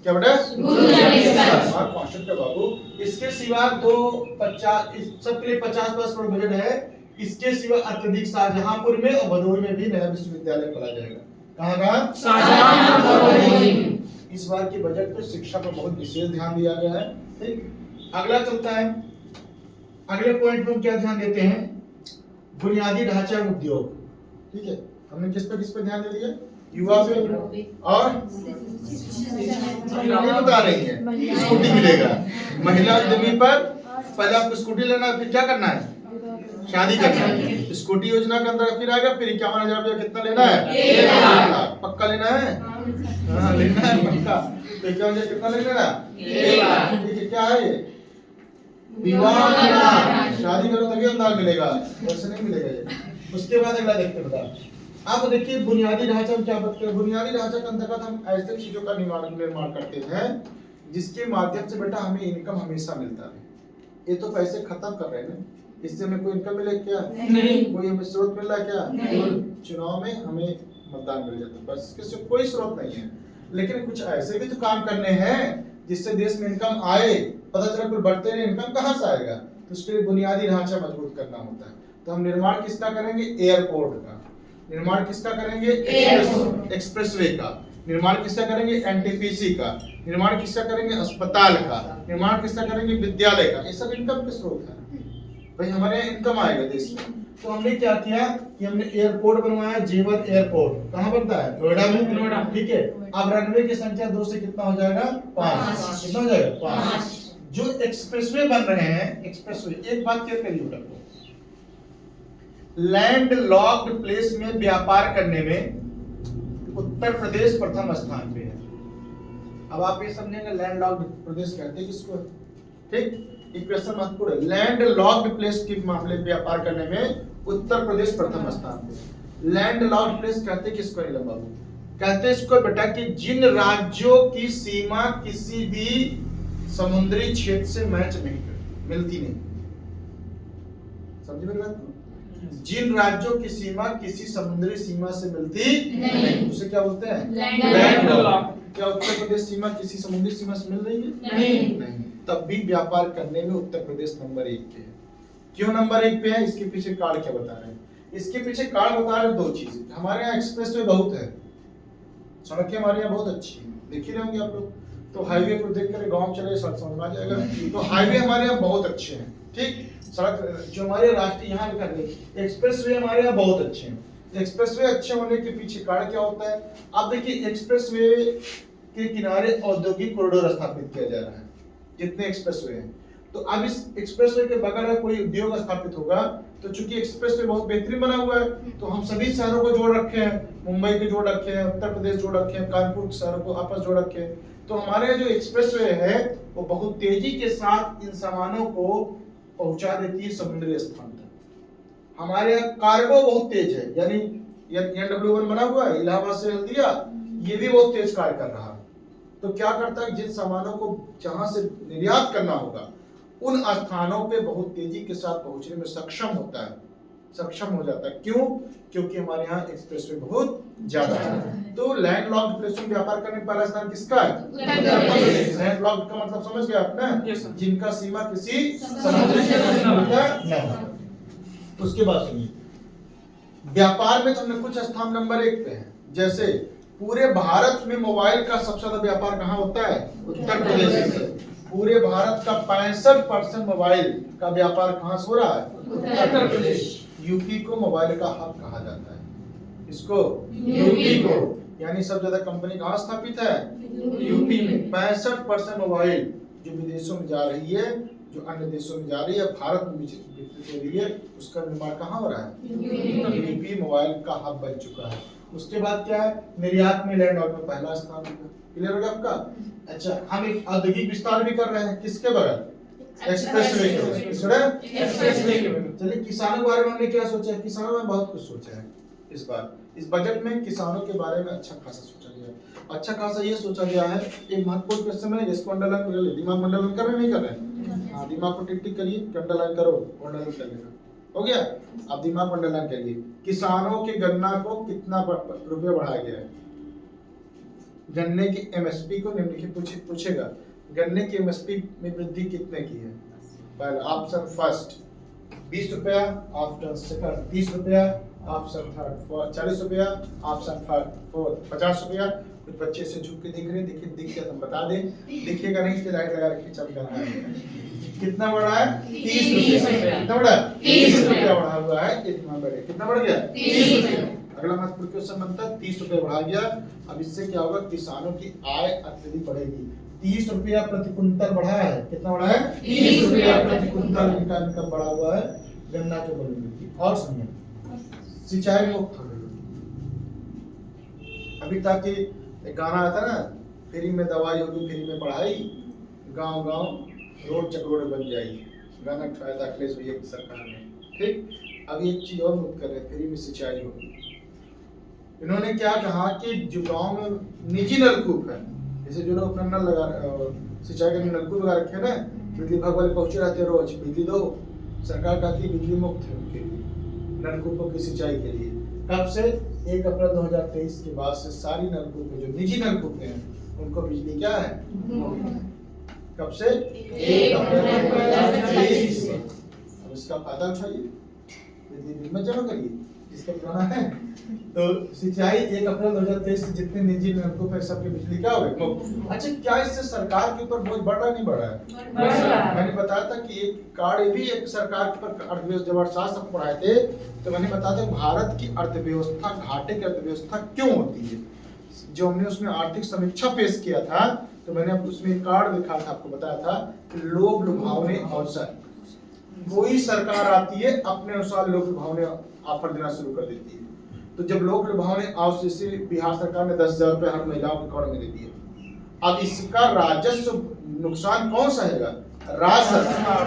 क्या बेटा? गुरु जम्भेश्वर। और क्वेश्चन का बाबू इसके सिवा दो 50 इस सब के लिए 50+ करोड़ बजट है। इसके सिवा अत्यधिक शाहजहांपुर में और भदोही में भी नया विश्वविद्यालय खोला जाएगा। कहाँ कहाँ? शाहजहांपुर। इस बार के बजट में शिक्षा पर बहुत विशेष ध्यान दिया गया है। ठीक, अगला चलता है। अगले पॉइंट पर क्या ध्यान देते हैं? बुनियादी ढांचा उद्योग। ठीक है, हमने किस पे ध्यान दे दिया? युवा पे और नहीं बता रही है स्कूटी मिलेगा। महिला उद्यमी पर पहले आपको स्कूटी लेना है, फिर क्या करना है? शादी करना है। स्कूटी योजना के अंदर फिर आएगा, फिर 51,000 रुपया कितना लेना है? 1 लाख। पक्का लेना है? हाँ लेना है पक्का। तो 51,000 कितना लेना है? 1 लाख। ठीक है, क्या है ये? विवाह अनुदान। शादी करो तभी अनुदान मिलेगा, वैसे नहीं मिलेगा ये। उसके बाद अगला देखते हैं बता। अब देखिए बुनियादी ढांचा हम क्या बात करें? बुनियादी ढांचा के अंतर्गत हम ऐसे चीजों का निर्माण करते हैं जिसके माध्यम से बेटा हमें इनकम हमेशा मिलता है। ये तो पैसे खत्म कर रहे हैं ना, इससे हमें कोई इनकम मिले क्या? नहीं। कोई हमें स्रोत मिल रहा है क्या? नहीं। चुनाव में हमें मतदान मिल जाता है, बस किसी कोई स्रोत नहीं है। लेकिन कुछ ऐसे भी तो काम करने हैं जिससे देश में इनकम आए। पता चला कोई बढ़ते नहीं, इनकम कहाँ से आएगा? तो उसके लिए बुनियादी ढांचा मजबूत करना होता है। तो हम निर्माण किसका करेंगे? एयरपोर्ट का। निर्माण किसका करेंगे? एक्सप्रेसवे का। निर्माण किसका करेंगे? एनटीपीसी का। निर्माण किसका करेंगे? अस्पताल का। निर्माण किसका करेंगे? विद्यालय का। ये सब इनकम के स्रोत है भाई, हमारे यहाँ इनकम आएगा देश में। तो हमने क्या किया कि हमने एयरपोर्ट बनवाया, जीवन एयरपोर्ट। कहाँ बनता है? नोएडा में। नोएडा। ठीक है, अब रनवे की संख्या 2 से कितना हो जाएगा? 5। कितना हो जाएगा? 5। जो एक्सप्रेसवे बन रहे हैं, एक्सप्रेसवे एक बात क्लियर करिए बेटा, लैंड लॉक्ड प्लेस में व्यापार करने में उत्तर प्रदेश प्रथम स्थान पे है। अब आप ये समझेंगे लैंड लॉक्ड प्रदेश कहते हैं किसको? ठीक, एक क्वेश्चन महत्वपूर्ण है। लैंड लॉक्ड प्लेस के मामले में व्यापार करने में उत्तर प्रदेश प्रथम स्थान पे। लैंड लॉक्ड प्लेस कहते हैं किसको? नीलम बाबू कहते हैं इसको बेटा कि जिन राज्यों की सीमा किसी भी समुद्री क्षेत्र से मैच नहीं करती, मिलती नहीं। समझे मेरी बात को? जिन राज्यों की सीमा किसी समुद्री सीमा से मिलती नहीं, उसे क्या बोलते हैं? Land locked. क्या उत्तर प्रदेश सीमा किसी समुद्री सीमा से मिल रही है? नहीं। तब भी व्यापार करने में उत्तर प्रदेश नंबर 1 पे है। क्यों नंबर 1 पे है? इसके पीछे कारण क्या बता रहे हैं? इसके पीछे कारण बता रहे हैं 2 चीजें। हमारे यहाँ एक्सप्रेसवे बहुत है, सड़कें हमारे यहाँ बहुत अच्छी है, देख ही रहे होंगे आप लोग। तो हाईवे को देख कर गाँव चले सड़क समझ में आ जाएगा। तो हाईवे हमारे यहाँ बहुत अच्छे हैं। ठीक, सड़क जो हमारे राष्ट्रीय यहाँ लिखा गया एक्सप्रेसवे हमारे यहाँ बहुत अच्छे हैं। एक्सप्रेसवे अच्छे होने के पीछे कारण क्या होता है? आप देखिए एक्सप्रेसवे के किनारे औद्योगिक कॉरिडोर स्थापित किया जा रहा है, जितने एक्सप्रेसवे हैं। तो अब इस एक्सप्रेसवे के बगल में कोई उद्योग स्थापित होगा, तो चूंकि एक्सप्रेसवे बहुत बेहतरीन बना हुआ है, तो हम सभी शहरों को जोड़ रखे हैं, मुंबई को जोड़ रखे हैं, उत्तर प्रदेश जोड़ रखे हैं, कानपुर शहरों को आपस जोड़ रखे हैं। तो हमारे जो एक्सप्रेसवे है वो बहुत तेजी के साथ इन सामानों को पहुंचा देती है समुद्री स्थान तक। हमारे यहाँ कार्गो बहुत तेज है, यानी NW1 बना हुआ है इलाहाबाद से हल्दिया, ये भी बहुत तेज कार्य कर रहा है। तो क्या करता है, जिन सामानों को जहां से निर्यात करना होगा उन स्थानों पे बहुत तेजी के साथ पहुंचने में सक्षम होता है, सक्षम हो जाता है। क्यों? क्योंकि हमारे यहाँ एक्सप्रेसवे बहुत ज्यादा है। तो लैंड लॉक्ड प्लेस में व्यापार करने का पहला स्थान किसका है? लैंड लॉक्ड का मतलब समझ गए आप ना? जिनका सीमा किसी समुद्री क्षेत्र से मिलता है। उसके बाद सुनिए, व्यापार में तो हमने कुछ स्थान नंबर 1 पे है। जैसे पूरे भारत में मोबाइल का सबसे ज्यादा व्यापार कहाँ होता है? उत्तर प्रदेश से। पूरे भारत का 65% मोबाइल का व्यापार कहाँ से हो रहा है? उत्तर प्रदेश। यूपी को मोबाइल का हब कहा जाता है। इसको यूपी को, यानी सब ज्यादा कंपनी कहाँ स्थापित है? यूपी में। 65% मोबाइल जो विदेशों में जा रही है जो अन्य देशों में जा रही है, भारत में भी वितरित हो रही है, उसका निर्माण कहाँ हो रहा है? यूपी मोबाइल का हब बन चुका है। उसके बाद क्या है? निर्यात में लैंड ऑफ में पहला स्थान होगा। क्लियर हो गया आपका? अच्छा, हम एक औद्योगिक विस्तार भी कर रहे हैं, किसके बगल? एक्सप्रेसवे के बगल। एक्सप्रेसवे के बगल। चलिए, किसानों के बारे में हमने क्या सोचा है? किसानों में बहुत कुछ सोचा है इस बार। इस बजट में किसानों के बारे में अच्छा खासा सोचा गया है। अच्छा खासा ये सोचा गया है, एक महत्वपूर्ण क्वेश्चन है, इसको अंडरलाइन कर ले। दिमाग मंडलन कर रहे नहीं कर रहे? हाँ, दिमाग को टिक टिक करिए, अंडरलाइन करो, अंडरलाइन कर लेना। हो गया? अब दिमाग को अंडरलाइन करिए। किसानों के गन्ना को कितना रुपया बढ़ाया गया है? गन्ने की एमएसपी को निम्नलिखित पूछेगा, गन्ने की एमएसपी में वृद्धि कितने की है? पहला ऑप्शन फर्स्ट 20 रुपया, ऑप्शन सेकंड 30 रुपया, ऑप्शन थर्ड 40 रुपया, ऑप्शन फोर्थ 50 रुपया। कुछ बच्चे से झुक के देख रहे हैं, देखिए दिख गया तो बता दें, दिखेगा नहीं इसलिए लाइट लगा रखी, चमका रहा है। कितना बढ़ा है? 30 रुपया। कितना बढ़ा? 30 रुपया बढ़ा हुआ है। इतना बढ़े, कितना बढ़ गया? 30 रुपया। अगला महत्वपूर्ण क्वेश्चन बनता है, 30 रुपया बढ़ा गया। अब इससे क्या होगा? किसानों की आय अत्यधिक बढ़ेगी। 30 रुपया प्रति कुंतल बढ़ा है। कितना बढ़ा है? 30 रुपया प्रति कुंतल इनका इनकम बढ़ा हुआ है गन्ना के मूल्य में। और सुनिए, सिंचाई मुक्त हो गई। अभी तक एक गाना आता ना, फ्री में दवाई होगी, फ्री में पढ़ाई, गांव गांव रोड चक्रोड़ बन जाएगी। गाना उठाया था अखिलेश भैया की सरकार ने। ठीक, अभी एक चीज और मुक्त कर रहे, फ्री में सिंचाई होगी। इन्होंने क्या कहा कि जो गांव में निजी नलकूप है, जैसे जो लोग अपना नल लगा सिंचाई के नलकूप लगा रखे ना, बिजली विभाग वाले पहुंचे रहते हैं, रोज बिजली दो, सरकार कहती है बिजली मुक्त है उनके लिए, नलकूपों की सिंचाई के लिए। कब से? 1 अप्रैल 2023 के बाद से सारी नलकूप जो निजी नलकूप हैं उनको बिजली क्या है? कब से? 1 अप्रैल 2023 से। अब इसका फायदा उठाइए, बिजली बिल में जमा करिए, इसका पुराना है। तो सिंचाई 1 अप्रैल 2023 से जितने निजी नलकूप है सबके बिजली क्या हो गई? अच्छा, क्या इससे सरकार के ऊपर बोझ बढ़ रहा नहीं बढ़ रहा है? मैंने बताया था कि एक कार्ड ये भी एक सरकार के ऊपर अर्थव्यवस्था, जब अर्थशास्त्र पढ़ाए थे तो मैंने बताया था भारत की अर्थव्यवस्था घाटे की अर्थव्यवस्था क्यों होती है। जो हमने उसमें आर्थिक समीक्षा पेश किया था तो मैंने उसमें एक कार्ड लिखा था, आपको बताया था कि लोभ लुभावने अवसर। कोई सरकार आती है अपने अनुसार लोभ लुभावने ऑफर देना शुरू कर देती है। तो जब लोग लुभावने अवसर, जैसे बिहार सरकार ने 10,000 रुपए हर महिलाओं के अकाउंट में दे दिए, अब इसका राजस्व नुकसान कौन सहेगा? राज्य सरकार।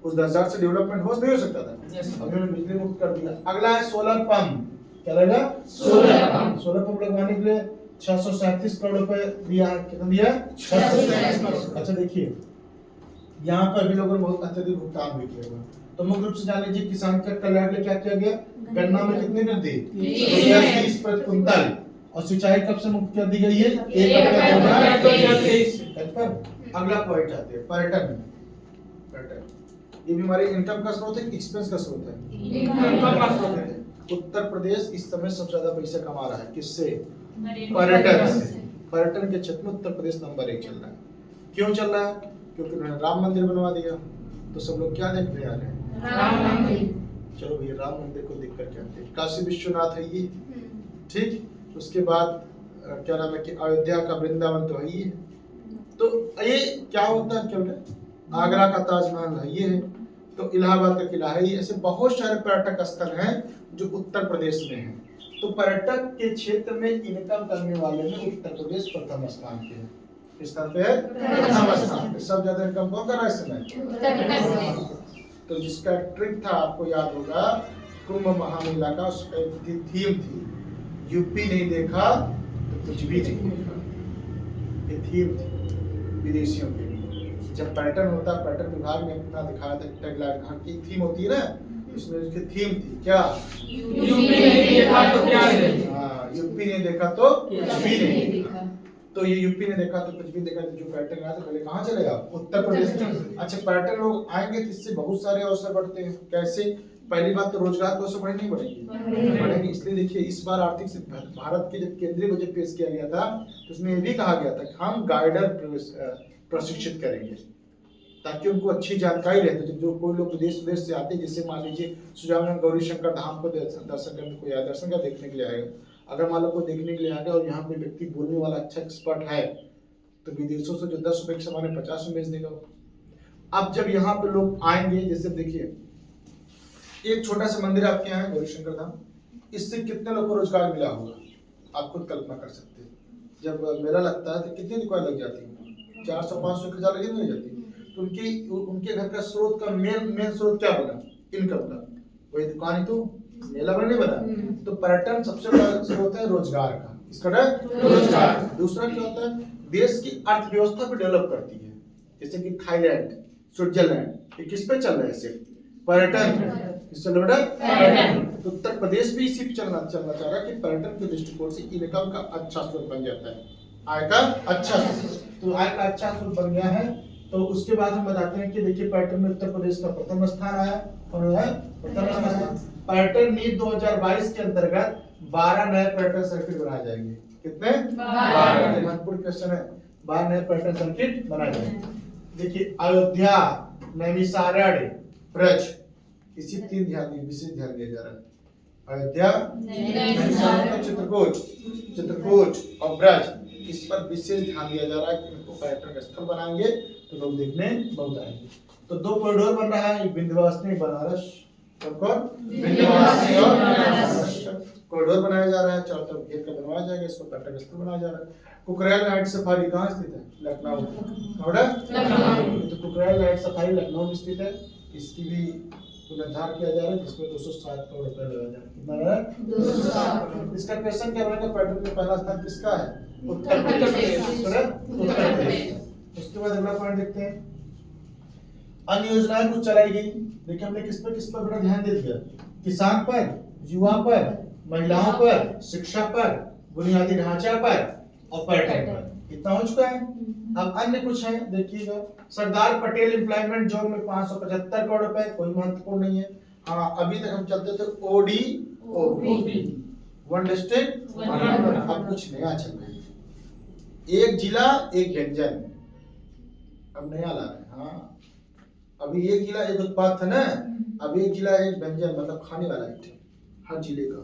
उस 10,000 से डेवलपमेंट हो नहीं हो सकता था। अब उन्होंने बिजली मुक्त कर दिया। अगला है सोलर पंप। क्या रहेगा? Solar pump. सोलर पंप लगवाने के लिए 637 करोड़ रुपए दिया है। कितना दिया? 637 करोड़। अच्छा देखिए, यहाँ पर भी लोगों ने बहुत अत्यधिक भुगतान भी किया हुआ। तो मुख्य रूप से जान लीजिए, किसान के कल्याण के लिए क्या किया गया? गन्ना में कितनी वृद्धि? 30 प्रति कुंतल। और सिंचाई कब से मुक्त कर दी गई है? 1 अप्रैल 2023। अगला पॉइंट आते हैं पर्यटन। ये भी हमारे इनकम का स्रोत है, एक्सपेंस का स्रोत है। उत्तर प्रदेश इस समय सबसे ज्यादा पैसा कमा रहा है, किससे? पर्यटन से। पर्यटन के क्षेत्र में उत्तर प्रदेश नंबर 1 चल रहा है। क्यों चल रहा है? क्योंकि उन्होंने राम मंदिर बनवा दिया। तो सब लोग क्या देखने आ रहे हैं? राम मंदिर। चलो भैया, राम मंदिर को देख करके आते हैं। काशी विश्वनाथ है ये, ठीक। उसके बाद क्या नाम है कि अयोध्या का वृंदावन तो है ही है। तो ये क्या होता है? क्या होता है? आगरा का ताजमहल है ये है। तो इलाहाबाद का किला है ये। ऐसे बहुत सारे पर्यटक स्थल हैं जो उत्तर प्रदेश में हैं। तो पर्यटक के क्षेत्र में इनकम करने वाले में उत्तर प्रदेश प्रथम स्थान पे है। किस स्थान पे है? प्रथम स्थान पे। सब ज्यादा इनकम कौन कर रहा है इस समय? तो जिसका ट्रिक था आपको याद होगा, कुंभ महामेला का उसका एक थीम थी, यूपी नहीं देखा तो कुछ भी नहीं देखा। ये थीम थी विदेशियों के लिए। जब पर्यटन होता, पर्यटन विभाग ने अपना दिखाया था टैगलाइन, घर की थीम होती है ना, इसमें उसकी थीम थी क्या? यूपी नहीं देखा तो क्या देखा? हाँ, यूपी नहीं देखा तो कुछ भी नहीं देखा। तो ये यूपी ने देखा तो कुछ भी देखा। तो जो पर्यटन आया तो पहले कहाँ चलेगा? उत्तर प्रदेश में। अच्छा, पर्यटन लोग आएंगे तो इससे बहुत सारे अवसर बढ़ते हैं। कैसे? पहली बात तो रोजगार के अवसर बढ़े नहीं बढ़ेंगे? बढ़ेंगे। इसलिए देखिए, इस बार आर्थिक से भारत के जब केंद्रीय बजट पेश किया गया था तो उसमें ये भी कहा गया था कि हम गाइडर प्रशिक्षित करेंगे ताकि उनको अच्छी जानकारी रहे। तो जब जो कोई लोग विदेश से आते हैं, जैसे मान लीजिए सुजानगंज गौरी शंकर धाम को दर्शन करने को या दर्शन का देखने के लिए आएगा, अगर मान लो कोई देखने के लिए आ गया और यहाँ कोई व्यक्ति बोलने वाला अच्छा एक्सपर्ट है तो विदेशों से जो 10 रुपए के सामान 50 में बेच देगा। अब जब यहाँ पे लोग आएंगे, जैसे देखिए एक छोटा सा मंदिर आपके यहाँ है गौरीशंकर धाम, इससे कितने लोगों को रोजगार मिला होगा आप खुद कल्पना कर सकते हैं। जब मेला लगता है तो कितनी दुकान लग जाती है, 400-500 की लगी नहीं जाती। तो उनके घर का स्रोत का मेन स्रोत क्या बना, इनकम का, वही दुकान ही तो, मेला में नहीं बना। तो पर्यटन सबसे बड़ा स्रोत है रोजगार का, इसका रोजगार। दूसरा क्या होता है, देश की अर्थव्यवस्था को डेवलप करती है। जैसे कि थाईलैंड, स्विट्जरलैंड, ये किस पे चल रहे हैं, सिर्फ पर्यटन। तो उत्तर प्रदेश भी इसी पे चलना चाह रहा है कि पर्यटन के दृष्टिकोण से इनकम का अच्छा स्रोत बन जाता है, आय का अच्छा स्रोत। तो आय का अच्छा स्रोत बन गया है। तो उसके बाद हम बताते हैं कि देखिए पर्यटन में उत्तर प्रदेश का प्रथम स्थान आया। कौन है प्रथम स्थान? पर्यटन नीति 2022 के अंतर्गत 12 नए पर्यटन सर्किट बनाए जाएंगे। कितने? 12। महत्वपूर्ण क्वेश्चन है, 12 नए पर्यटन सर्किट बनाए जाएंगे। देखिए अयोध्या, नैमिषारण्य, ब्रज, इसी 3 विशेष ध्यान दिया जा रहा है। अयोध्या, नैमिषारण्य, चित्रकूट और ब्रज, इस पर विशेष ध्यान दिया जा रहा है कि इनको पर्यटन स्थल बनाएंगे तो लोग देखने बहुत आएंगे। तो 2 कॉरिडोर बन रहा है, एक विंध्यवासिनी बनारस, कौन? विंध्यवासिनी और बनारस कॉरिडोर बनाया जा रहा है, चारों तरफ घेर कर बनवाया जाएगा, इसको पर्यटन स्थल बनाया जा रहा है। कुकरेल नाइट सफारी कहाँ स्थित है? लखनऊ। तो कुकरेल नाइट सफारी लखनऊ में स्थित है, इसकी भी पुनरुद्धार किया जा रहा है, जिसमें 260 करोड़ रुपए लगा जा रहा है। 260। इसका क्वेश्चन क्या बनेगा, पर्यटन में पहला स्थान किसका है? उत्तर प्रदेश। उसके बाद अगला पॉइंट देखते हैं, अन्य योजनाएं कुछ चलाई गई। देखिए हमने किस पर बड़ा ध्यान दे दिया, किसान पर, युवा पर, महिलाओं पर, शिक्षा पर, बुनियादी ढांचा पर और पर्यटन पर, इतना हो चुका है। अब अन्य कुछ है, देखिएगा सरदार पटेल एम्प्लॉयमेंट जोन में 575 करोड़ रुपए, कोई महत्वपूर्ण नहीं है। हाँ, अभी तक हम चलते थे OD, one district one number. अब कुछ नया चल रहा है, एक जिला एक व्यंजन, अब नया ला रहे हैं। हाँ, अभी एक जिला एक उत्पाद था ना, अब एक जिला एक व्यंजन, मतलब खाने वाला आइटम हर जिले का।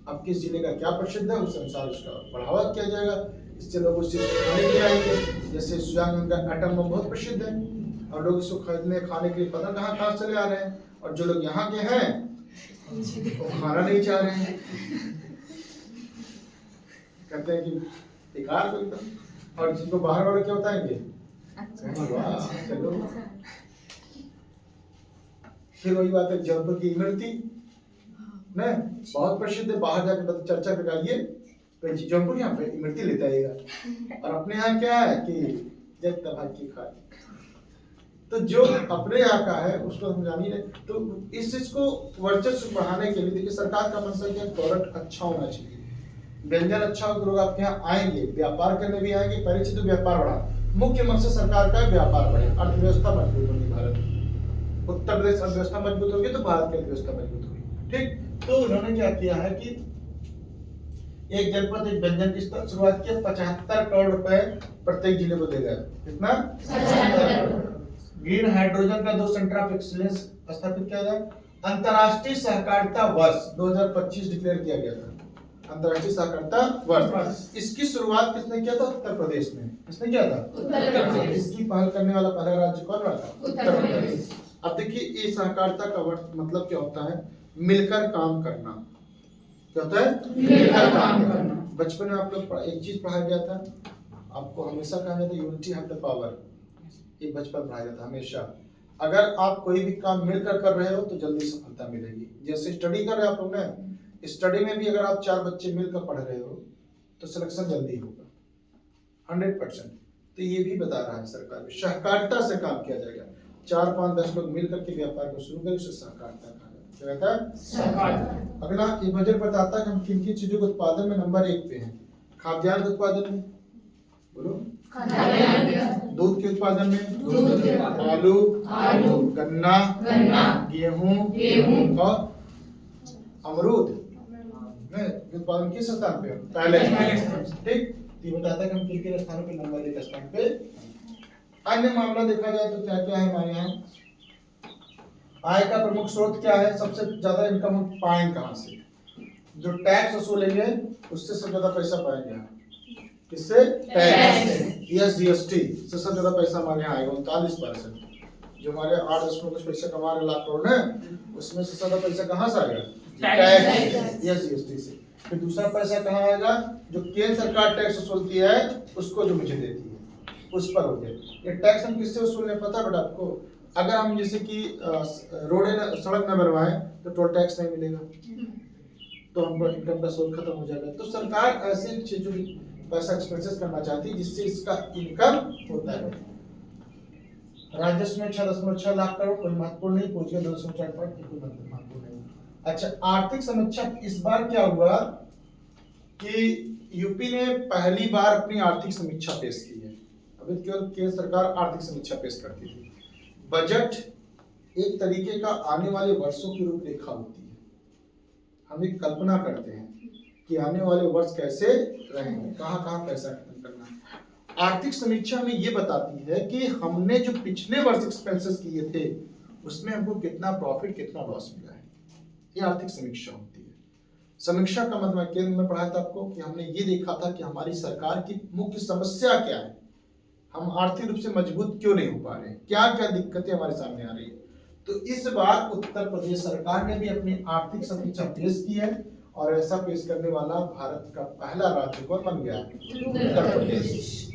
अब किस जिले का क्या प्रसिद्ध है उस अनुसार उसका बढ़ावा किया जाएगा, इससे लोग उससे खाने के लिए आएंगे। जैसे सुजानगंज का आइटम बम बहुत प्रसिद्ध है और लोग इसको खरीदने खाने के लिए पता कहाँ चले आ रहे हैं, और जो लोग यहाँ के हैं वो खाना नहीं चाह रहे हैं, कहते हैं कि बेकार को एकदम। और जिनको बाहर वाले क्या बताएंगे, चलो। फिर वही बात है, जयपुर की इमरती न बहुत प्रसिद्ध है, बाहर जाकर चर्चा कराइए, जयपुर यहाँ पे इमरती लेता आएगा। और अपने यहाँ क्या है कि जब तबाह की खाए, तो जो अपने यहाँ का है उसको हम जान ही नहीं। तो इस चीज को वर्चस्व बढ़ाने के लिए देखिए सरकार का मंशा क्या, प्रोडक्ट अच्छा होना चाहिए, व्यंजन अच्छा हो तो लोग आपके यहाँ आएंगे, व्यापार करने भी आएंगे। पहली चीज तो व्यापार बढ़ा, मुख्य मंशा सरकार का व्यापार बढ़े, अर्थव्यवस्था मजबूत होगी भारत। उत्तर प्रदेश अर्थव्यवस्था मजबूत होगी तो भारत की अर्थव्यवस्था मजबूत होगी। ठीक, तो उन्होंने क्या किया है कि एक जनपद एक व्यंजन की शुरुआत की, 75 करोड़ रुपए प्रत्येक जिले को देगा। कितना? 75। ग्रीन हाइड्रोजन का 2 सेंटर ऑफ एक्सीलेंस स्थापित किया गया। अंतर्राष्ट्रीय सहकारिता वर्ष 2025 डिक्लेयर किया गया था, अंतर्राष्ट्रीय सहकारिता वर्ष। इसकी शुरुआत किसने किया था? उत्तर प्रदेश में। किसने किया था? उत्तर प्रदेश। इसकी पहल करने वाला पहला राज्य कौन रहा था? उत्तर प्रदेश। अब देखिए ये सहकारिता का वर्ष मतलब क्या होता है, मिलकर काम करना। क्या होता है? मिलकर काम करना। बचपन में आप लोग एक चीज पढ़ाया गया था, आपको हमेशा कहा जाता है यूनिटी हैव द पावर, ये बचपन पढ़ाया जाता है हमेशा। अगर आप कोई भी काम मिलकर कर रहे हो तो जल्दी सफलता मिलेगी। जैसे स्टडी कर रहे हैं आप लोग ने, स्टडी में भी अगर आप 4 बच्चे मिलकर पढ़ रहे हो तो सिलेक्शन जल्दी होगा 100%। तो ये भी बता रहा है सरकार भी, सहकारिता से काम किया जाएगा। 4, 5, 10 लोग मिलकर के व्यापार को शुरू करें, उसे सहकारिता कहा जाता है। सहकारिता। अगला ये बजट बताता है कि हम किन किन चीजों के उत्पादन में नंबर 1 पे हैं। खाद्यान्न के उत्पादन में बोलो, दूध के उत्पादन में, आलू, गन्ना, गेहूं और अमरूद उत्पादन किस स्थान पे? पहले। ठीक, ये बताता है कि हम किन स्थानों पे नंबर 1 स्थान पे। अन्य मामला देखा जाए तो क्या क्या है हमारे यहाँ, आय का प्रमुख स्रोत क्या है, सबसे ज्यादा इनकम हम पाएंगे कहाँ से? जो टैक्स वसूलेंगे उससे सबसे ज्यादा पैसा पाएंगे। किससे? टैक्स से। जीएसटी से सबसे ज्यादा पैसा हमारे यहाँ आएगा 39%। जो हमारे 8 कुछ पैसा कमा रहे लाख करोड़ है, उसमें से सारा पैसा कहाँ से आएगा? टैक्स। यस जीएसटी से। फिर दूसरा पैसा कहाँ आएगा? जो केंद्र सरकार टैक्स वसूलती है उसको जो मुझे देती है उस पर हो गया। ये टैक्स हम किससे वसूलने पता बेटा आपको? अगर हम जैसे कि सड़क न बनवाएं तो टोल टैक्स नहीं मिलेगा, तो हमको इनकम का सोर्स खत्म हो जाएगा। तो सरकार ऐसी चीजों पैसा एक्सपेंसेस करना चाहती है जिससे इसका इनकम होता है। राजस्व में 6.6 लाख करोड़, कोई महत्वपूर्ण नहीं। पूछ गया 204 कोई महत्वपूर्ण नहीं। अच्छा, आर्थिक समीक्षा इस बार क्या हुआ कि यूपी ने पहली बार अपनी आर्थिक समीक्षा पेश की है। अभी केवल केंद्र सरकार आर्थिक समीक्षा पेश करती थी। बजट एक तरीके का आने वाले वर्षों की रूपरेखा होती है। हम एक कल्पना करते हैं कि आने वाले वर्ष कैसे रहेंगे, कहाँ कहाँ पैसा खत्म करना है। आर्थिक समीक्षा में ये बताती है कि हमने जो पिछले वर्ष एक्सपेंसेस किए थे उसमें हमको कितना प्रॉफिट कितना लॉस मिला है। ये आर्थिक समीक्षा होती है। समीक्षा का मतलब केंद्र में पढ़ाया था आपको कि हमने ये देखा था कि हमारी सरकार की मुख्य समस्या क्या है, हम आर्थिक रूप से मजबूत क्यों नहीं हो पा रहे, क्या क्या दिक्कतें हमारे सामने आ रही है। तो इस बार उत्तर प्रदेश सरकार ने भी अपनी आर्थिक समीक्षा पेश की है और ऐसा पेश करने वाला भारत का पहला राज्य कौन बन गया? उत्तर प्रदेश।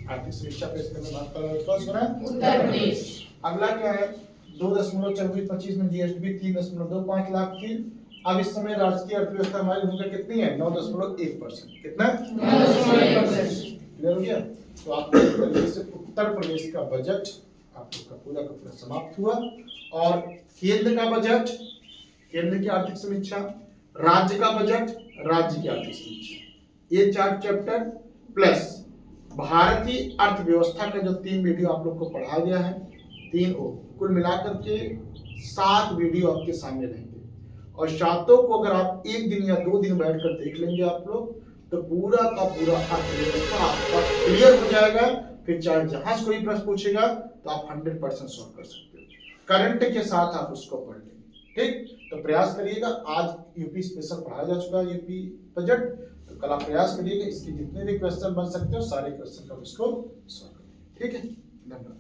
आर्थिक समीक्षा पेश करने वाला कौन बना? उत्तर प्रदेश। अगला क्या है? 2.24-25 में जीएसटी 3.25 लाख थी। अब इस समय राष्ट्रीय अर्थव्यवस्था हमारी भूमिका कितनी है? 9.1%। कितना? 9.1%। क्लियर हो गया? तो आपको उत्तर प्रदेश का बजट आपका पूरा का पूरा समाप्त हुआ। और केंद्र का बजट, केंद्र की आर्थिक समीक्षा, राज्य का बजट, राज्य की आर्थिक समीक्षा, ये 4 चैप्टर प्लस भारतीय अर्थव्यवस्था का जो 3 वीडियो आप लोग को पढ़ा गया है, 3 कुल मिलाकर के 7 वीडियो आपके सामने रहेंगे। और सातों को अगर आप 1 दिन या 2 दिन बैठकर देख लेंगे आप लोग, तो पूरा का पूरा अर्थव्यवस्था आपका क्लियर हो जाएगा। फिर चाहे जहां से कोई प्रश्न पूछेगा तो आप 100% सॉल्व कर सकते हो। करंट के साथ आप उसको पढ़ लेंगे। ठीक, तो प्रयास करिएगा। आज यूपी स्पेशल पढ़ाया जा चुका है यूपी बजट, तो कल आप प्रयास करिएगा इसके जितने भी क्वेश्चन बन सकते हो सारे क्वेश्चन का उसको सॉल्व करिए। ठीक है, धन्यवाद।